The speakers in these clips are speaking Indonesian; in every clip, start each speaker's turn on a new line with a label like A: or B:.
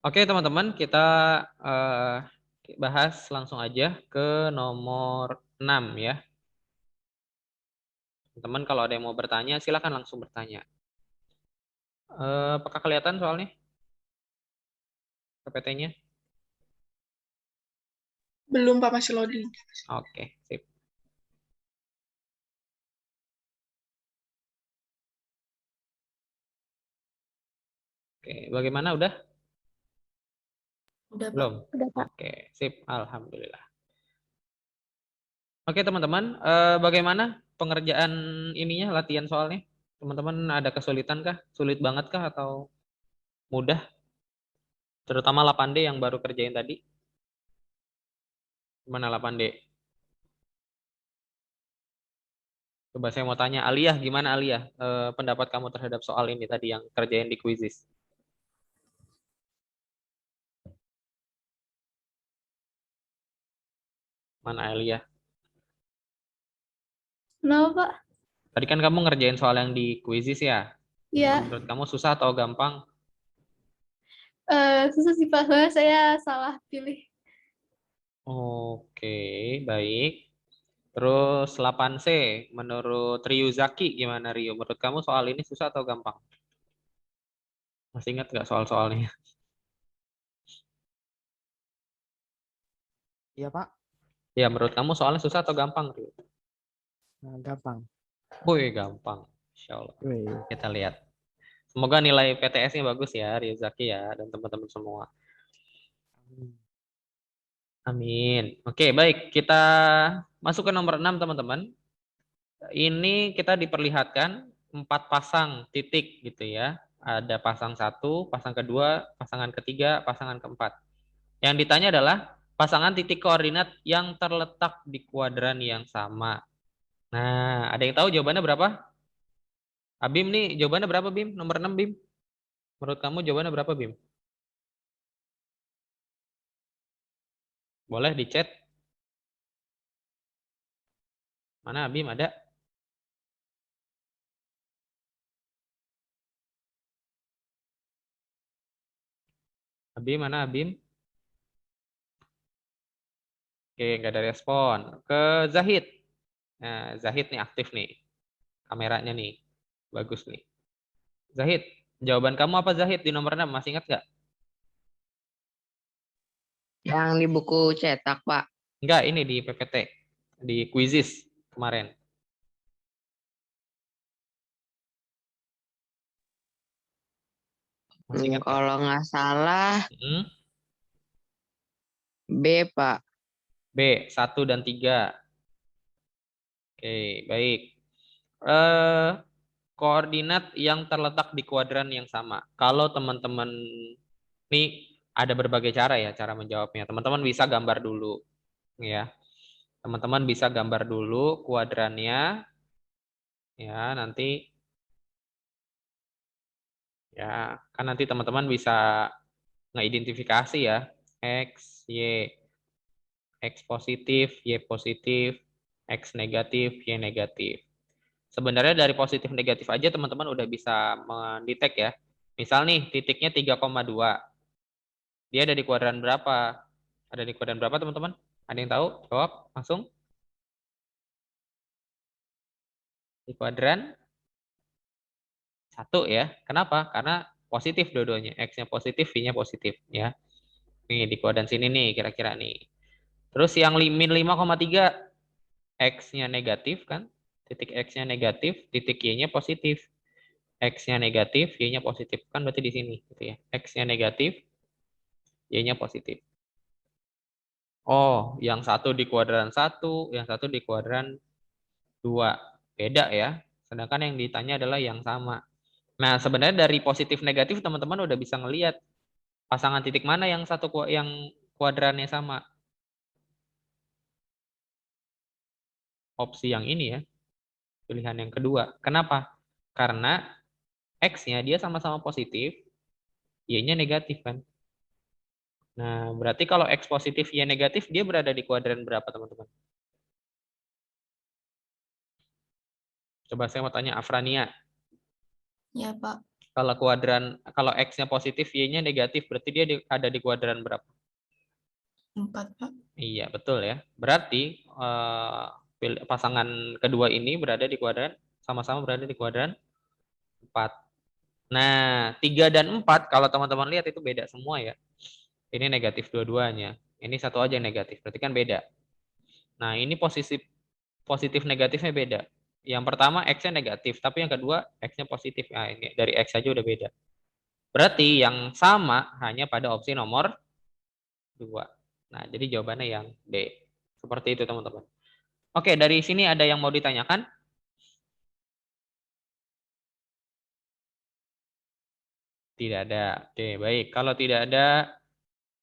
A: Oke, teman-teman, kita bahas langsung aja ke nomor 6 ya. Teman-teman kalau ada yang mau bertanya, silakan langsung bertanya. Apakah kelihatan soalnya PPT-nya?
B: Belum, Pak, masih loading.
A: Oke, sip. Oke, bagaimana udah?
B: Udah, Pak.
A: Belum?
C: Udah, Pak.
A: Oke, sip. Alhamdulillah. Oke, teman-teman, bagaimana pengerjaan ininya, latihan soalnya? Teman-teman ada kesulitan kah? Sulit banget kah atau mudah? Terutama 8D yang baru kerjain tadi. Gimana 8D? Coba saya mau tanya Aliyah, gimana Aliyah? Pendapat kamu terhadap soal ini tadi yang kerjain di Quizizz? Mana Aliyah?
C: Kenapa, Pak?
A: Tadi kan kamu ngerjain soal yang di Quizizz ya?
C: Ya,
A: Menurut kamu susah atau gampang?
C: susah sih, Pak. Soalnya saya salah pilih.
A: Oke, baik. Terus 8C, menurut Ryuzaki gimana Rio? Menurut kamu soal ini susah atau gampang? Masih ingat nggak soal-soalnya?
D: Iya, Pak.
A: Ya, menurut kamu soalnya susah atau gampang, Rio?
D: Nah, gampang.
A: Wih, gampang. Insya Allah.
D: Wih.
A: Kita lihat. Semoga nilai PTS-nya bagus ya, Ryuzaki ya, dan teman-teman semua. Amin. Oke, baik. Kita masuk ke nomor 6, teman-teman. Ini kita diperlihatkan 4 pasang titik gitu ya. Ada pasang 1, pasang kedua, pasangan ketiga, pasangan keempat. Yang ditanya adalah pasangan titik koordinat yang terletak di kuadran yang sama. Nah, ada yang tahu jawabannya berapa? Abim nih, jawabannya berapa, Bim? Nomor 6, Bim. Menurut kamu jawabannya berapa, Bim? Boleh di chat. Mana Abim ada? Abim mana Abim? Oke, nggak ada respon. Ke Zahid. Nah, Zahid nih aktif nih. Kameranya nih. Bagus nih. Zahid, jawaban kamu apa Zahid di nomor 6? Masih ingat nggak?
E: Yang di buku cetak, Pak.
A: Enggak, ini di PPT. Di Quizizz kemarin. Masih ingat nggak?
E: Kalau nggak salah
A: Hmm?
E: B, Pak.
A: B, 1 dan 3. Oke, baik. Eh, koordinat yang terletak di kuadran yang sama. Kalau teman-teman nih ada berbagai cara ya cara menjawabnya. Teman-teman bisa gambar dulu ya. Teman-teman bisa gambar dulu kuadrannya ya, nanti ya kan nanti teman-teman bisa ngeidentifikasi ya X, Y, X positif, Y positif, X negatif, Y negatif. Sebenarnya dari positif negatif aja teman-teman udah bisa mendetek ya. Misal nih titiknya 3,2. Dia ada di kuadran berapa? Ada di kuadran berapa teman-teman? Ada yang tahu? Jawab langsung. Di kuadran 1 ya. Kenapa? Karena positif dua-duanya. X-nya positif, Y-nya positif ya. Nih di kuadran sini nih kira-kira nih. Terus yang min 5,3 X-nya negatif kan? Titik X-nya negatif, titik Y-nya positif. X-nya negatif, Y-nya positif. Kan berarti di sini gitu ya. X-nya negatif, Y-nya positif. Oh, yang satu di kuadran 1, yang satu di kuadran 2. Beda ya. Sedangkan yang ditanya adalah yang sama. Nah, sebenarnya dari positif negatif teman-teman udah bisa ngelihat pasangan titik mana yang yang kuadrannya sama. Opsi yang ini ya, pilihan yang kedua. Kenapa? Karena X-nya dia sama-sama positif, Y-nya negatif kan. Nah, berarti kalau X positif, Y negatif, dia berada di kuadran berapa teman-teman? Coba saya mau tanya Afrania.
B: Ya, Pak.
A: Kalau kalau X-nya positif, Y-nya negatif, berarti dia ada di kuadran berapa?
B: 4, Pak.
A: Iya, betul ya. Berarti pasangan kedua ini berada di kuadran, sama-sama berada di kuadran 4. Nah, 3 dan 4, kalau teman-teman lihat itu beda semua ya. Ini negatif dua-duanya. Ini satu aja yang negatif, berarti kan beda. Nah, ini positif negatifnya beda. Yang pertama X-nya negatif, tapi yang kedua X-nya positif. Nah, ini dari X aja udah beda. Berarti yang sama hanya pada opsi nomor 2. Nah, jadi jawabannya yang D. Seperti itu, teman-teman. Oke, dari sini ada yang mau ditanyakan? Tidak ada. Oke, baik. Kalau tidak ada,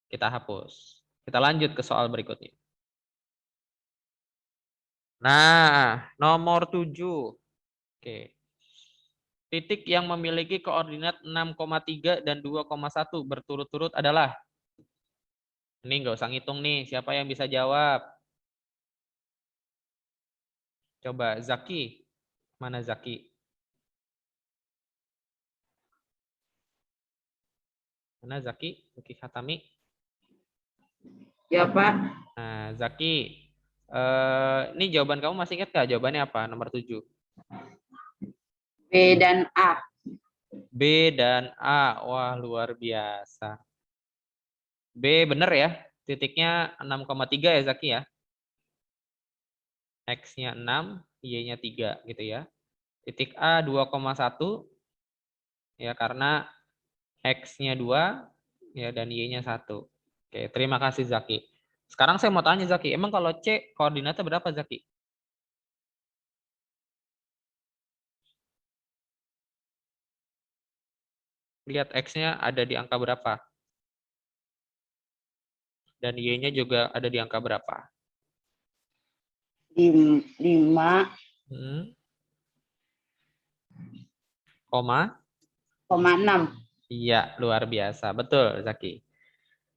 A: kita hapus. Kita lanjut ke soal berikutnya. Nah, nomor 7. Oke. Titik yang memiliki koordinat 6,3 dan 2,1 berturut-turut adalah. Ini nggak usah ngitung nih, siapa yang bisa jawab? Coba Zaki. Mana Zaki? Mana Zaki? Zaki Khatami.
E: Ya, Pak.
A: Nah, Zaki. Ini jawaban kamu masih ingat nggak? Jawabannya apa? Nomor 7.
E: B dan A.
A: B dan A. Wah, luar biasa. B bener ya. Titiknya 6,3 ya Zaki ya. X-nya 6, Y-nya 3 gitu ya. Titik A 2,1 ya karena X-nya 2 ya dan Y-nya 1. Oke, terima kasih Zaki. Sekarang saya mau tanya Zaki, emang kalau C koordinatnya berapa Zaki? Lihat X-nya ada di angka berapa? Dan Y-nya juga ada di angka berapa?
E: 5,6.
A: Koma? Iya, luar biasa. Betul, Zaki.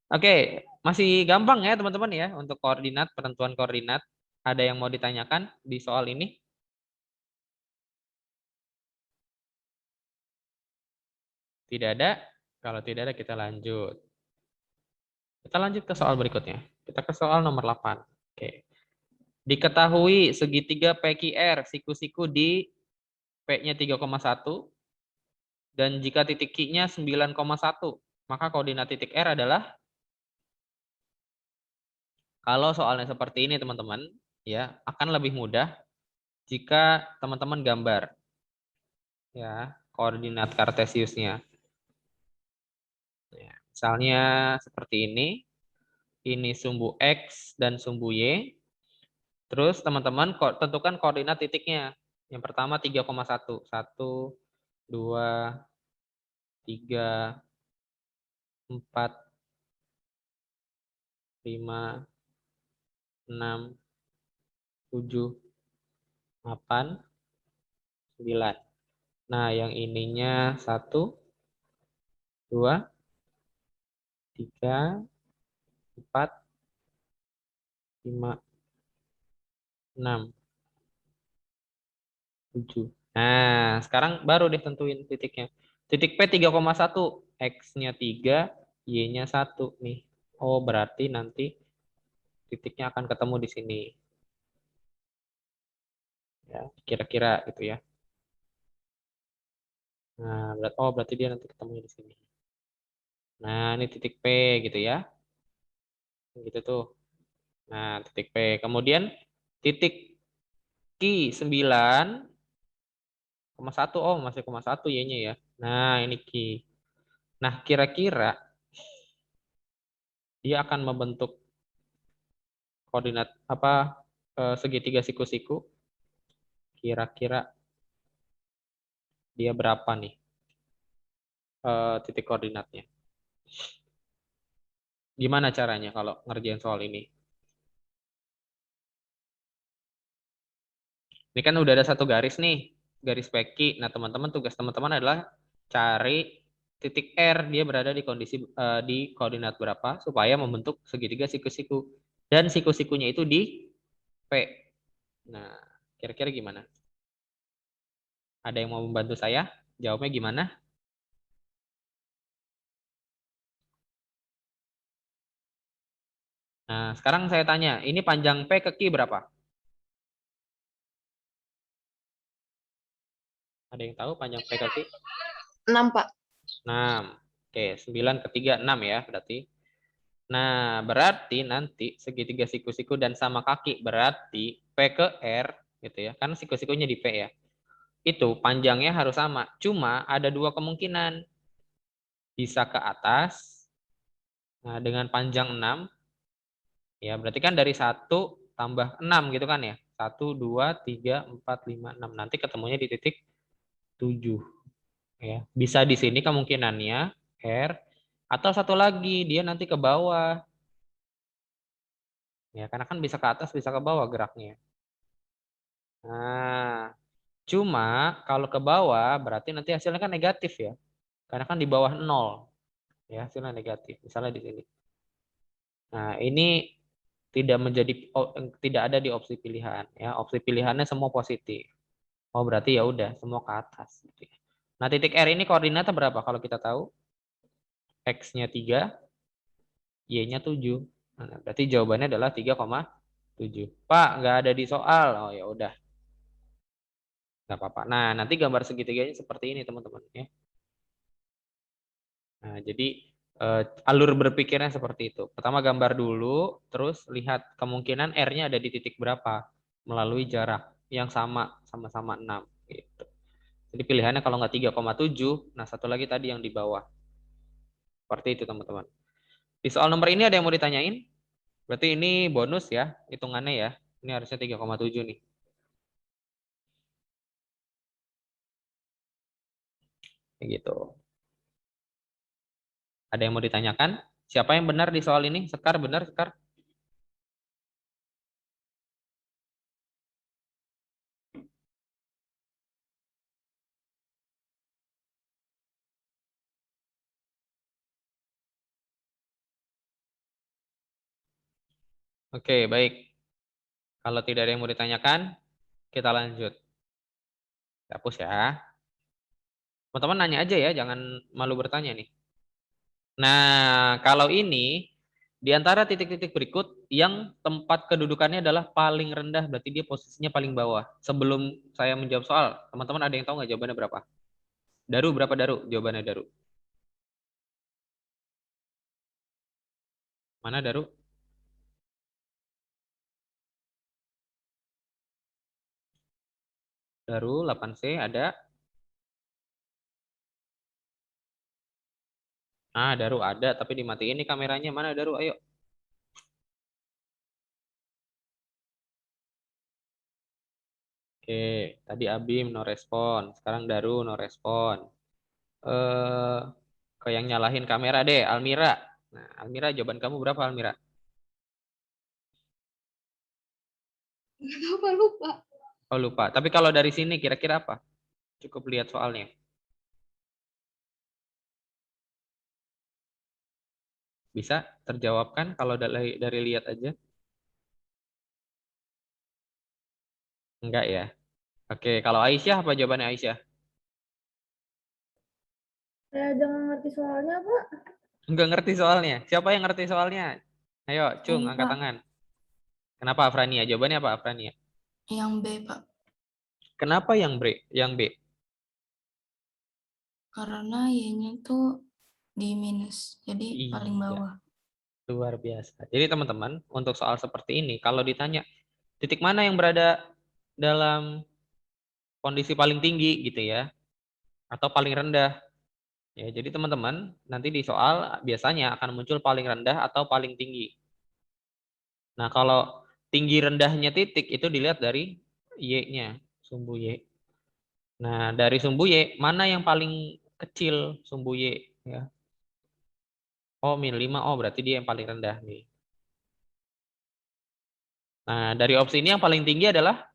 A: Oke, masih gampang ya teman-teman ya untuk koordinat, penentuan koordinat. Ada yang mau ditanyakan di soal ini? Tidak ada? Kalau tidak ada kita lanjut. Kita lanjut ke soal berikutnya. Kita ke soal nomor 8. Oke. Diketahui segitiga PQR siku-siku di P-nya 3,1 dan jika titik Q-nya 9,1, maka koordinat titik R adalah, kalau soalnya seperti ini teman-teman, ya akan lebih mudah jika teman-teman gambar ya koordinat kartesiusnya. Ya, misalnya seperti ini sumbu X dan sumbu Y. Terus teman-teman tentukan koordinat titiknya. Yang pertama 3,1. 1, 2, 3, 4, 5, 6, 7, 8, 9. Nah, yang ininya 1, 2, 3, 4, 5, 6, 7. Nah, sekarang baru deh tentuin titiknya. Titik P 3,1, X-nya 3, Y-nya 1 nih. Oh, berarti nanti titiknya akan ketemu di sini. Ya, kira-kira gitu ya. Nah, berarti dia nanti ketemu di sini. Nah, ini titik P gitu ya. Gitu tuh. Nah, titik P. Kemudian titik Q 9,1. Oh, masih 0,1 Y-nya ya. Nah, ini Q. Nah, kira-kira dia akan membentuk koordinat apa segitiga siku-siku. Kira-kira dia berapa nih titik koordinatnya? Gimana caranya kalau ngerjain soal ini? Ini kan udah ada satu garis nih, garis PQ. Nah, teman-teman tugas teman-teman adalah cari titik R, dia berada di kondisi di koordinat berapa supaya membentuk segitiga siku-siku. Dan siku-sikunya itu di P. Nah, kira-kira gimana? Ada yang mau membantu saya? Jawabnya gimana? Nah, sekarang saya tanya, ini panjang P ke Q berapa? Ada yang tahu panjang P ke Q?
B: 6, Pak.
A: 6. Oke, 9 ke 3, 6 ya berarti. Nah, berarti nanti segitiga siku-siku dan sama kaki berarti P ke R gitu ya. Karena siku-sikunya di P ya. Itu panjangnya harus sama. Cuma ada dua kemungkinan. Bisa ke atas. Nah, dengan panjang 6 ya, berarti kan dari 1 tambah 6 gitu kan ya. 1 2 3 4 5 6. Nanti ketemunya di titik 7 ya. Bisa di sini kemungkinannya R atau satu lagi dia nanti ke bawah. Ya, karena kan bisa ke atas, bisa ke bawah geraknya. Nah, cuma kalau ke bawah berarti nanti hasilnya kan negatif ya. Karena kan di bawah 0. Ya, hasilnya negatif. Misalnya di sini. Nah, ini tidak ada di opsi pilihan ya. Opsi pilihannya semua positif. Oh, berarti ya udah semua ke atas gitu ya. Nah, titik R ini koordinatnya berapa kalau kita tahu? X-nya 3, Y-nya 7. Nah, berarti jawabannya adalah 3,7. Pak, nggak ada di soal. Oh, ya udah. Nggak apa-apa. Nah, nanti gambar segitiganya seperti ini, teman-teman. Ya. Nah, jadi alur berpikirnya seperti itu. Pertama gambar dulu, terus lihat kemungkinan R-nya ada di titik berapa melalui jarak yang sama-sama 6. Gitu. Jadi pilihannya kalau nggak 3,7, nah satu lagi tadi yang di bawah. Seperti itu, teman-teman. Di soal nomor ini ada yang mau ditanyain? Berarti ini bonus ya, hitungannya ya. Ini harusnya 3,7 nih. Kayak gitu. Ada yang mau ditanyakan? Siapa yang benar di soal ini? Sekar, benar, Sekar? Oke, baik. Kalau tidak ada yang mau ditanyakan, kita lanjut. Hapus ya. Teman-teman nanya aja ya, jangan malu bertanya nih. Nah, kalau ini, di antara titik-titik berikut, yang tempat kedudukannya adalah paling rendah, berarti dia posisinya paling bawah. Sebelum saya menjawab soal, teman-teman ada yang tahu nggak jawabannya berapa? Daru, berapa Daru? Jawabannya Daru. Mana Daru? Daru, 8C, ada. Ah, Daru ada, tapi dimatiin nih kameranya. Mana Daru? Ayo. Oke, tadi Abim no respon. Sekarang Daru no respon. Ke yang nyalahin kamera deh, Almira. Nah, Almira, jawaban kamu berapa, Almira?
C: Nggak tahu, Pak, lupa.
A: Oh, lupa. Tapi kalau dari sini kira-kira apa? Cukup lihat soalnya. Bisa terjawabkan kalau dari lihat aja? Enggak ya? Oke, kalau Aisyah apa jawabannya Aisyah?
C: Saya jangan ngerti soalnya, Pak.
A: Enggak ngerti soalnya. Siapa yang ngerti soalnya? Ayo, Cung,
B: Ini,
A: angkat
B: Pak.
A: tangan. Kenapa Afrania? Jawabannya apa Afrania?
B: Yang B, Pak.
A: Kenapa yang B? Yang B?
B: Karena Y-nya tuh di minus. Jadi paling
A: Iya,
B: bawah.
A: luar biasa. Jadi teman-teman, untuk soal seperti ini, kalau ditanya titik mana yang berada dalam kondisi paling tinggi gitu ya, atau paling rendah, ya, jadi teman-teman nanti di soal biasanya akan muncul paling rendah atau paling tinggi. Nah, kalau tinggi rendahnya titik itu dilihat dari Y-nya, sumbu Y. Nah, dari sumbu Y, mana yang paling kecil sumbu Y? Ya. Oh, -5, oh berarti dia yang paling rendah nih. Nah, dari opsi ini yang paling tinggi adalah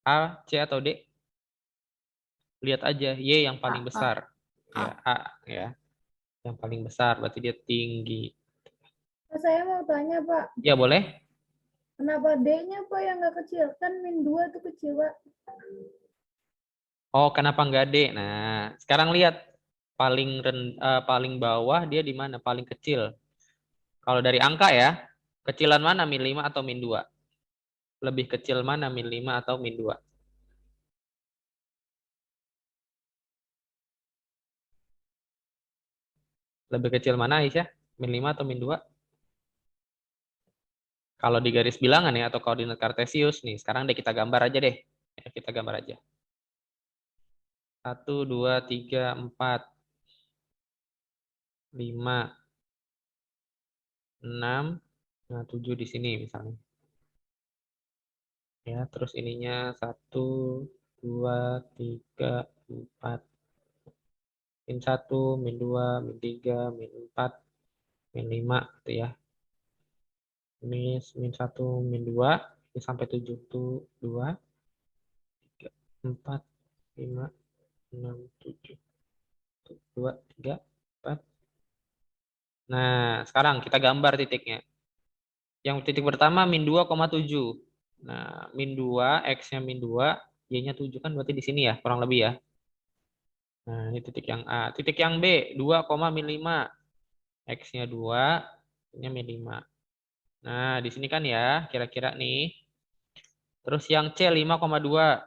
A: A, C, atau D? Lihat aja, Y yang paling
B: A.
A: besar. Ya, A, ya. Yang paling besar, berarti dia tinggi.
C: Saya mau tanya, Pak.
A: Ya, boleh.
C: Kenapa D-nya, Pak, yang nggak kecil? Kan -2 itu kecil, Pak.
A: Oh, kenapa nggak D? Nah, sekarang lihat. paling bawah dia di mana? Paling kecil. Kalau dari angka ya, kecilan mana min 5 atau min 2? Lebih kecil mana min 5 atau min 2? Lebih kecil mana Aisyah? Min 5 atau min 2? Kalau di garis bilangan ya atau koordinat kartesius nih, sekarang deh kita gambar aja deh. Ya, kita gambar aja. 1, 2, 3, 4, 5, 6, nah 7 di sini misalnya. Ya, terus ininya 1, 2, 3, 4, min 1, min 2, min 3, min 4, min 5 gitu ya. Ini min 1, min 2, ini sampai 7 tuh 2, 3, 4, 5, 6, 7, 2, 3, 4. Nah, sekarang kita gambar titiknya. Yang titik pertama min 2,7. Nah, min 2, X-nya min 2, Y-nya 7 kan berarti di sini ya, kurang lebih ya. Nah, ini titik yang A. Titik yang B, 2, min 5. X-nya 2, Y-nya min 5. Nah, di sini kan ya, kira-kira nih. Terus yang C, 5,2.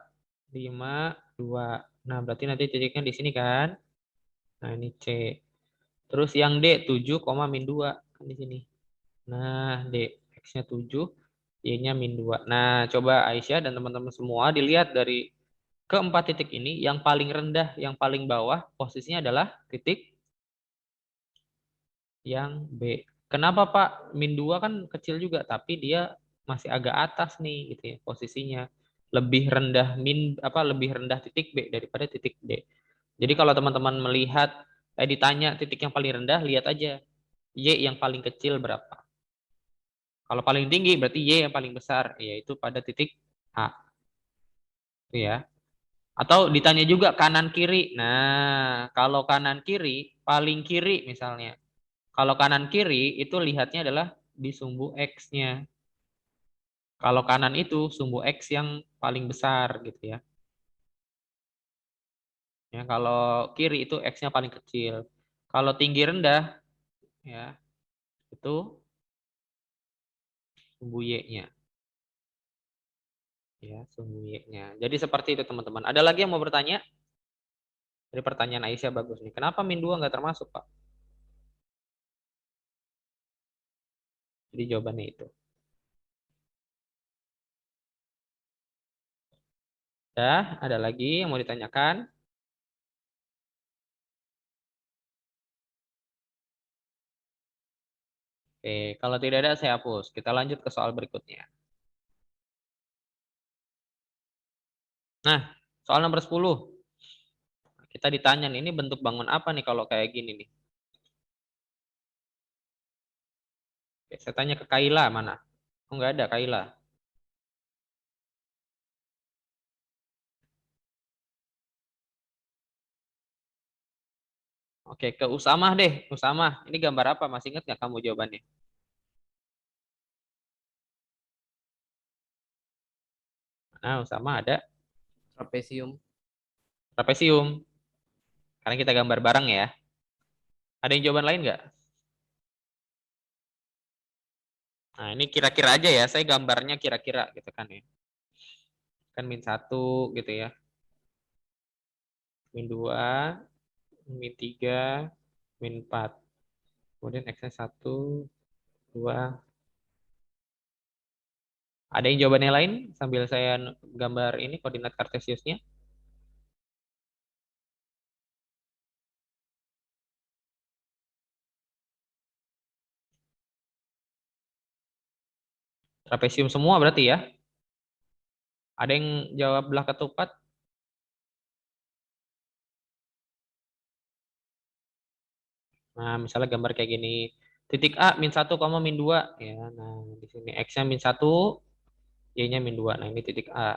A: 5, 2. Nah, berarti nanti titiknya di sini kan. Nah, ini C. Terus yang D, 7, min 2. Kan di sini. Nah, D. X-nya 7, Y-nya min 2. Nah, coba Aisyah dan teman-teman semua dilihat dari keempat titik ini, yang paling rendah, yang paling bawah, posisinya adalah titik yang B. Kenapa Pak? Min 2 kan kecil juga, tapi dia masih agak atas nih gitu ya posisinya. Lebih rendah lebih rendah titik B daripada titik D. Jadi kalau teman-teman melihat ditanya titik yang paling rendah, lihat aja Y yang paling kecil berapa. Kalau paling tinggi berarti Y yang paling besar, yaitu pada titik A. Itu ya. Atau ditanya juga kanan kiri. Nah, kalau kanan kiri, paling kiri misalnya. Kalau kanan kiri itu lihatnya adalah di sumbu X-nya. Kalau kanan itu sumbu X yang paling besar gitu ya. Ya, kalau kiri itu X-nya paling kecil. Kalau tinggi rendah ya, itu sumbu Y-nya. Ya, sumbu Y-nya. Jadi seperti itu teman-teman. Ada lagi yang mau bertanya? Dari pertanyaan Aisyah bagus nih. Kenapa min 2 nggak termasuk, Pak? Jadi jawabannya itu. Ada lagi yang mau ditanyakan? Oke, kalau tidak ada saya hapus. Kita lanjut ke soal berikutnya. Nah, soal nomor 10. Kita ditanya nih, ini bentuk bangun apa nih kalau kayak gini nih? Oke, saya tanya ke Kaila mana? Oh, nggak ada Kaila. Oke, ke Usamah deh. Usamah, ini gambar apa? Masih ingat nggak kamu jawabannya? Nah, Usamah ada
D: Trapesium.
A: trapesium. Sekarang kita gambar bareng ya. Ada yang jawaban lain nggak? Nah, ini kira-kira aja ya. Saya gambarnya kira-kira gitu kan ya. Kan min 1 gitu ya. Min 2, min 3, min 4. Kemudian X-nya 1, 2. Ada yang jawabannya lain sambil saya gambar ini koordinat kartesiusnya? Trapesium semua berarti ya. Ada yang jawab belah ketupat? Nah, misalnya gambar kayak gini. Titik A min 1, min 2 ya. Nah, di sini X-nya min 1, Y-nya min 2. Nah, ini titik A.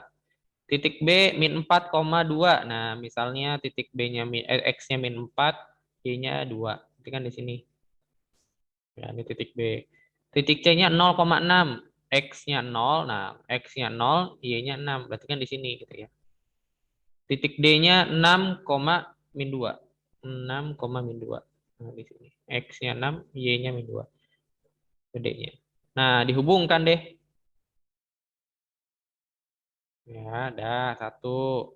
A: Titik B min 4,2. Nah, misalnya titik B-nya X-nya min 4, Y-nya 2. Itu kan di sini. Ya, ini titik B. Titik C-nya 0,6. X-nya 0. Nah, X-nya 0, Y-nya 6. Berarti kan di sini gitu ya. Titik D-nya 6, min 2. 6, min 2. Nah, di sini. X-nya 6, Y-nya min 2. Gedenya. Nah, dihubungkan deh. Ya, dah 1.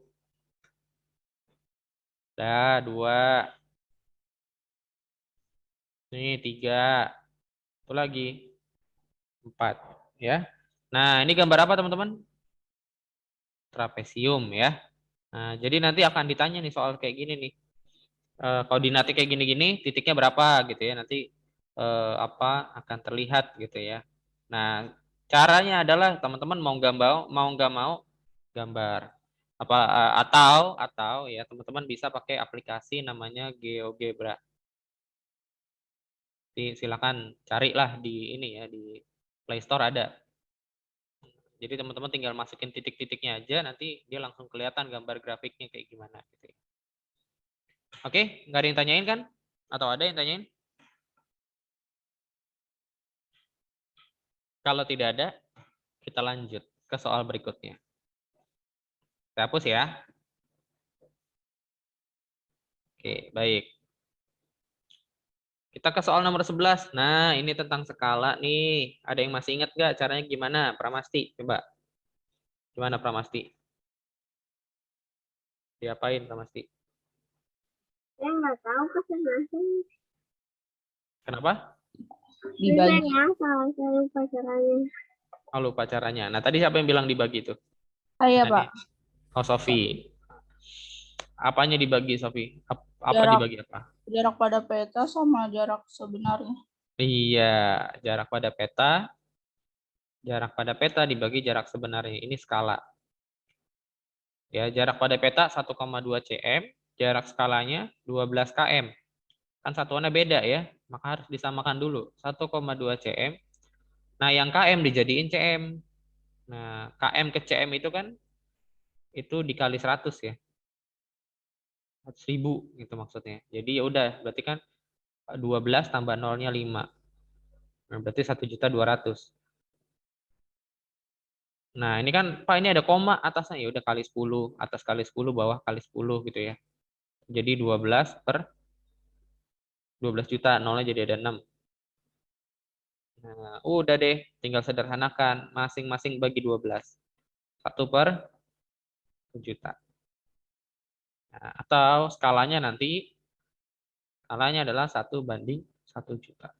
A: Dah 2. Ini 3. Satu lagi. 4. Ya. Nah, ini gambar apa teman-teman? Trapesium ya. Nah, jadi nanti akan ditanya nih soal kayak gini nih. Koordinatnya kayak gini-gini, titiknya berapa gitu ya. Nanti apa akan terlihat gitu ya. Nah, caranya adalah teman-teman mau nggak mau gambar. Apa atau ya teman-teman bisa pakai aplikasi namanya GeoGebra. Silakan carilah di ini ya di Play Store ada. Jadi teman-teman tinggal masukin titik-titiknya aja, nanti dia langsung kelihatan gambar grafiknya kayak gimana. Gitu ya. Oke, nggak ada yang tanyain kan? Atau ada yang tanyain? Kalau tidak ada, kita lanjut ke soal berikutnya. Saya hapus ya. Oke, baik. Kita ke soal nomor 11. Nah, ini tentang skala nih. Ada yang masih ingat nggak caranya gimana? Pramasti, coba. Gimana Pramasti? Diapain Pramasti?
C: Saya nggak tahu kesebelasan.
A: Kenapa?
C: Dibagi. Ya, kalau saya lupa caranya.
A: Oh, lupa caranya. Nah, tadi siapa yang bilang dibagi tuh?
B: Saya,
A: Tadi.
B: Pak.
A: Oh, Sofi. Apanya dibagi, Sofi? Apa
B: Jarak.
A: dibagi apa?
B: Jarak pada peta sama jarak sebenarnya.
A: Iya, jarak pada peta dibagi jarak sebenarnya. Ini skala. Ya, jarak pada peta 1,2 cm, jarak skalanya 12 km. Kan satuannya beda ya, maka harus disamakan dulu. 1,2 cm. Nah, yang km dijadiin cm. Nah, km ke cm itu kan itu dikali 100 ya. 100.000 gitu maksudnya. Jadi ya udah, berarti kan 12 tambah nolnya 5. Nah, berarti 1.200.000. Nah, ini kan Pak ini ada koma atasnya ya udah kali 10, atas kali 10, bawah kali 10 gitu ya. Jadi 12 per 12 juta, nolnya jadi ada 6. Nah, udah deh, tinggal sederhanakan, masing-masing bagi 12. 1 per 1 juta. Nah, atau skalanya nanti, skalanya adalah 1:1 juta.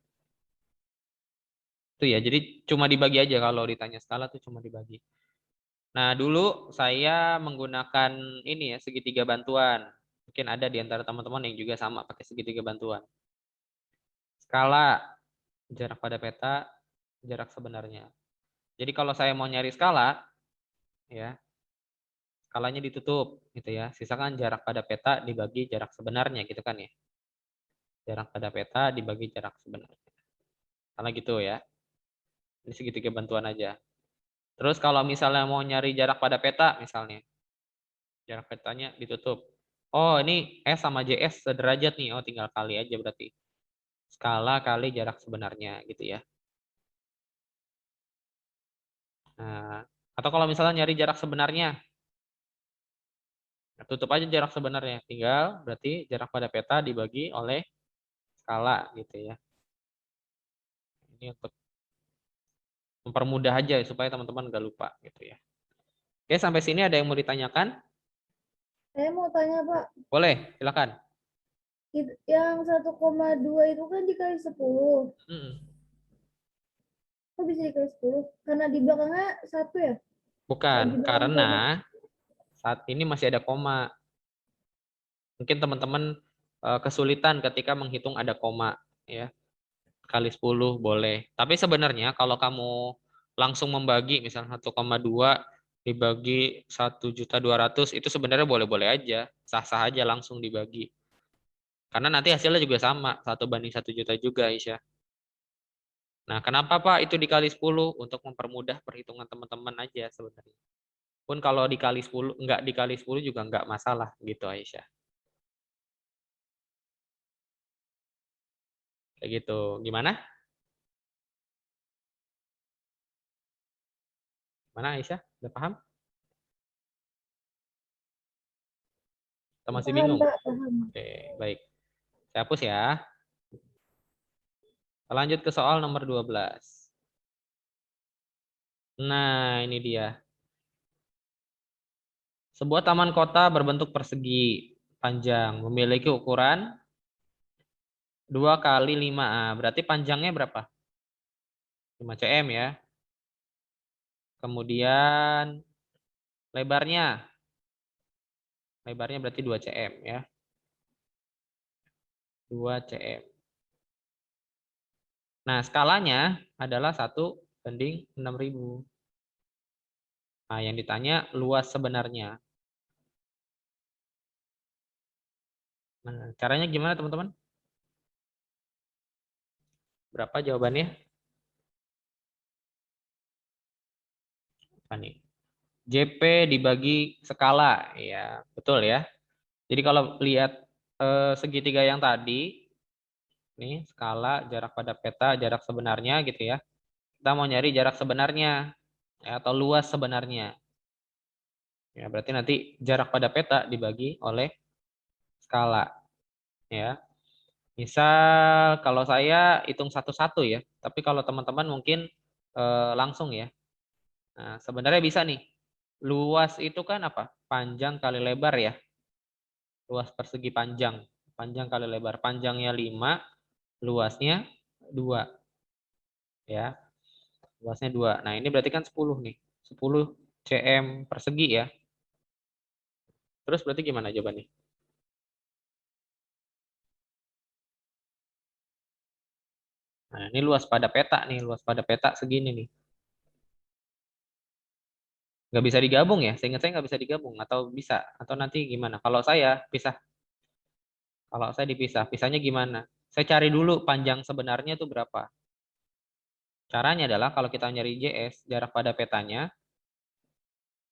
A: Itu ya, jadi cuma dibagi aja kalau ditanya skala tuh cuma dibagi. Nah, dulu saya menggunakan ini ya, segitiga bantuan. Mungkin ada di antara teman-teman yang juga sama pakai segitiga bantuan. Skala, jarak pada peta, jarak sebenarnya. Jadi kalau saya mau nyari skala, ya, skalanya ditutup gitu ya. Sisakan jarak pada peta dibagi jarak sebenarnya gitu kan ya. Jarak pada peta dibagi jarak sebenarnya. Karena gitu ya. Ini segitiga bantuan aja. Terus kalau misalnya mau nyari jarak pada peta misalnya. Jarak petanya ditutup. Oh, ini S sama JS sederajat nih. Oh, tinggal kali aja berarti. Skala kali jarak sebenarnya gitu ya. Nah, atau kalau misalnya nyari jarak sebenarnya, tutup aja jarak sebenarnya. Tinggal berarti jarak pada peta dibagi oleh skala gitu ya. Ini untuk mempermudah aja supaya teman-teman nggak lupa gitu ya. Oke, sampai sini ada yang mau ditanyakan?
C: Saya mau tanya Pak,
A: Boleh, silakan.
C: yang 1,2 itu kan dikali 10. Kok bisa dikali 10? Karena di belakangnya 1 ya?
A: Bukan, karena saat ini masih ada koma. Mungkin teman-teman kesulitan ketika menghitung ada koma ya. Kali 10 boleh. Tapi sebenarnya kalau kamu langsung membagi misalnya 1,2 dibagi 1.200.000 itu sebenarnya boleh-boleh aja. Sah-sah aja langsung dibagi. Karena nanti hasilnya juga sama, 1:1 juta juga Aisyah. Nah, kenapa Pak itu dikali 10? Untuk mempermudah perhitungan teman-teman aja sebenarnya. Pun kalau dikali 10, enggak dikali 10 juga enggak masalah gitu Aisyah. Kayak gitu. Gimana? Mana Aisyah? Udah paham? Atau masih
C: Paham
A: bingung?
C: Pak, paham.
A: Oke, baik. Saya hapus ya. Lanjut ke soal nomor 12. Nah, ini dia. Sebuah taman kota berbentuk persegi panjang memiliki ukuran 2 kali 5. Berarti panjangnya berapa? 5 cm ya. Kemudian lebarnya. Lebarnya berarti 2 cm ya. 2 cm. Nah, skalanya adalah 1:6.000. Nah, yang ditanya luas sebenarnya. Nah, caranya gimana teman-teman? Berapa jawabannya? Apa nih? JP dibagi skala. Ya, betul ya. Jadi kalau lihat segitiga yang tadi, nih skala, jarak pada peta, jarak sebenarnya gitu ya. Kita mau nyari jarak sebenarnya ya, atau luas sebenarnya. Ya, berarti nanti jarak pada peta dibagi oleh skala. Ya. Misal kalau saya hitung satu-satu ya, tapi kalau teman-teman mungkin langsung ya. Nah, sebenarnya bisa nih. Luas itu kan apa? Panjang kali lebar ya. Luas persegi panjang. Panjang kali lebar. Panjangnya 5, luasnya 2. Ya. Luasnya 2. Nah, ini berarti kan 10 nih. 10 cm persegi ya. Terus berarti gimana jawabannya? Nah, ini luas pada peta nih. Luas pada peta segini nih. Nggak bisa digabung ya? Seingat saya nggak bisa digabung. Atau bisa? Atau nanti gimana? Kalau saya pisah. Kalau saya dipisah. Pisahnya gimana? Saya cari dulu panjang sebenarnya itu berapa. Caranya adalah kalau kita nyari JS, jarak pada petanya,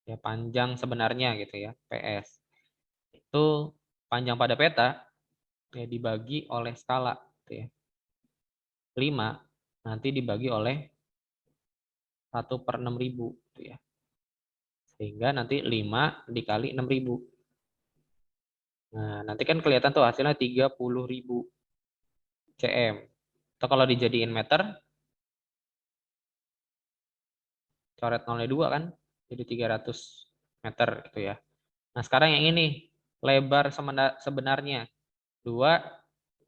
A: ya panjang sebenarnya gitu ya, PS. Itu panjang pada peta ya dibagi oleh skala gitu ya. 5 nanti dibagi oleh 1/6.000 gitu ya. Sehingga nanti 5 dikali 6.000. Nah, nanti kan kelihatan tuh hasilnya 30.000 cm. Atau kalau dijadiin meter, coret nolnya 2 kan, jadi 300 meter gitu ya. Nah, sekarang yang ini, lebar sebenarnya 2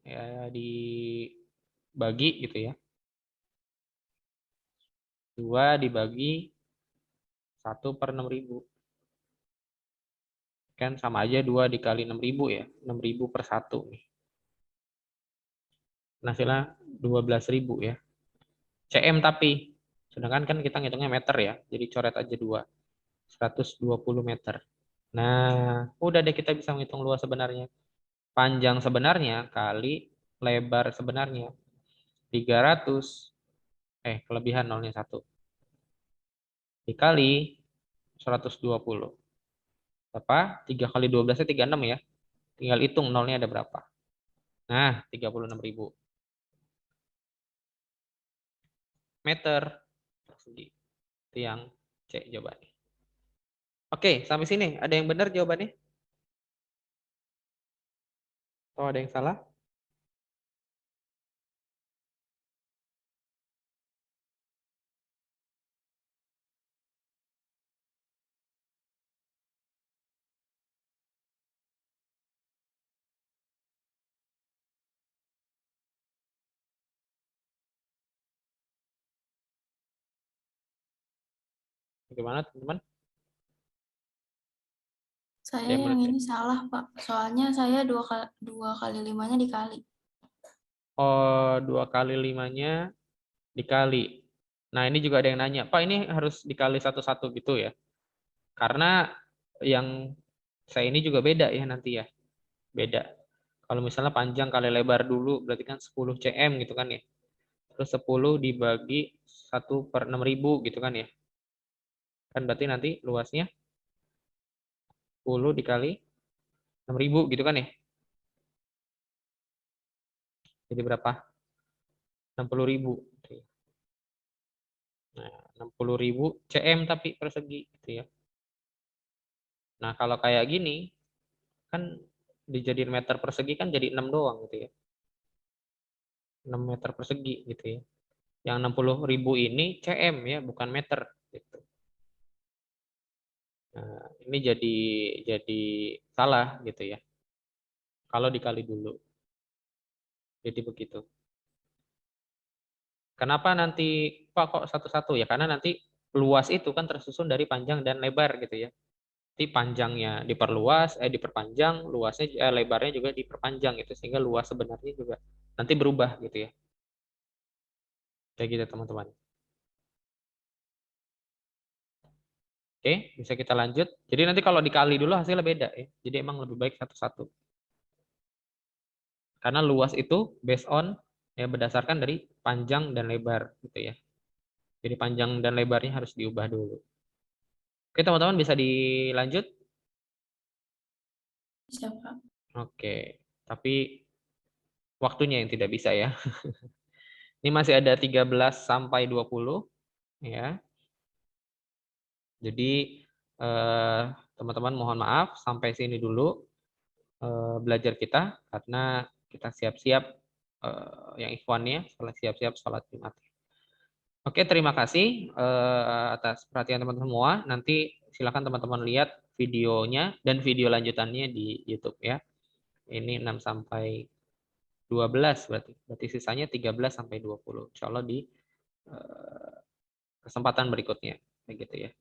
A: ya dibagi gitu ya. 2 dibagi 1/6.000. Kan sama aja 2 dikali 6.000 ya. 6.000 per 1 nih. Hasilnya 12.000 ya. CM tapi. Sedangkan kan kita ngitungnya meter ya. Jadi coret aja 2. 120 meter. Nah, udah deh kita bisa menghitung luas sebenarnya. Panjang sebenarnya kali lebar sebenarnya. 300. Kelebihan nolnya 1. Dikali 120. Berapa? 3 kali 12-nya 36 ya. Tinggal hitung nolnya ada berapa. Nah, 36.000 meter persegi. Itu yang C jawabannya. Oke, sampai sini ada yang benar jawabannya? Atau ada yang salah? Bagaimana teman-teman?
B: Saya
A: Yang
B: yang ini salah, Pak. Soalnya saya 2 kali 5-nya dikali.
A: Oh, 2 kali 5-nya dikali. Nah, ini juga ada yang nanya, Pak ini harus dikali satu-satu gitu ya? Karena yang saya ini juga beda ya nanti ya. Beda. Kalau misalnya panjang kali lebar dulu, berarti kan 10 cm gitu kan ya. Terus 10 dibagi 1/6.000 gitu kan ya. Kan berarti nanti luasnya 10 dikali 6.000 gitu kan ya. Jadi berapa? 60.000. Nah, 60.000 cm tapi persegi gitu ya. Nah, kalau kayak gini kan dijadiin meter persegi kan jadi 6 doang gitu ya. 6 meter persegi gitu ya. Yang 60.000 ini cm ya, bukan meter gitu. Nah, ini jadi salah gitu ya. Kalau dikali dulu. Jadi begitu. Kenapa nanti Pak kok satu-satu ya? Karena nanti luas itu kan tersusun dari panjang dan lebar gitu ya. Nanti panjangnya diperpanjang, lebarnya juga diperpanjang gitu sehingga luas sebenarnya juga nanti berubah gitu ya. Kayak gitu teman-teman. Oke, bisa kita lanjut. Jadi nanti kalau dikali dulu hasilnya beda ya. Jadi emang lebih baik satu-satu. Karena luas itu based on ya berdasarkan dari panjang dan lebar gitu ya. Jadi panjang dan lebarnya harus diubah dulu. Oke, teman-teman bisa dilanjut?
B: Bisa, Pak.
A: Oke. Tapi waktunya yang tidak bisa ya. Ini masih ada 13 sampai 20 ya. Jadi teman-teman mohon maaf sampai sini dulu belajar kita karena kita siap-siap yang ikhwannya setelah siap-siap sholat Jumat. Oke, terima kasih atas perhatian teman-teman semua. Nanti silakan teman-teman lihat videonya dan video lanjutannya di YouTube ya. Ini 6 sampai 12 berarti. Berarti sisanya 13 sampai 20. Insya Allah di kesempatan berikutnya. Kayak gitu ya.